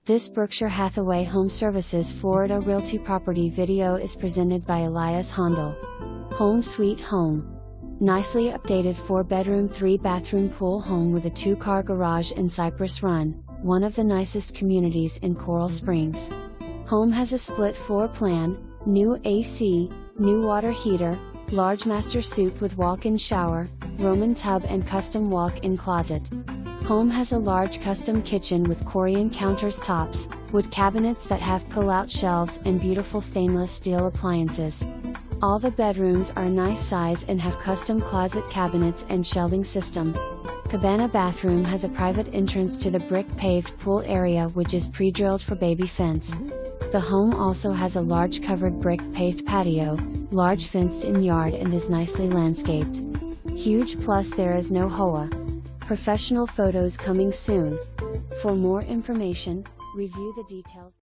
This Berkshire Hathaway HomeServices Florida Realty property video is presented by Elias Hondal. Home Sweet Home. Nicely updated 4-bedroom 3-bathroom pool home with a 2-car garage in Cypress Run, one of the nicest communities in Coral Springs. Home has a split floor plan, new AC, new water heater, large master suite with walk-in shower, Roman tub and custom walk-in closet. Home has a large custom kitchen with Corian Counters tops, wood cabinets that have pull-out shelves and beautiful stainless steel appliances. All the bedrooms are nice size and have custom closet cabinets and shelving system. Cabana bathroom has a private entrance to the brick paved pool area which is pre-drilled for baby fence. The home also has a large covered brick paved patio, large fenced-in yard and is nicely landscaped. Huge plus there is no HOA. Professional photos coming soon. For more information, review the details.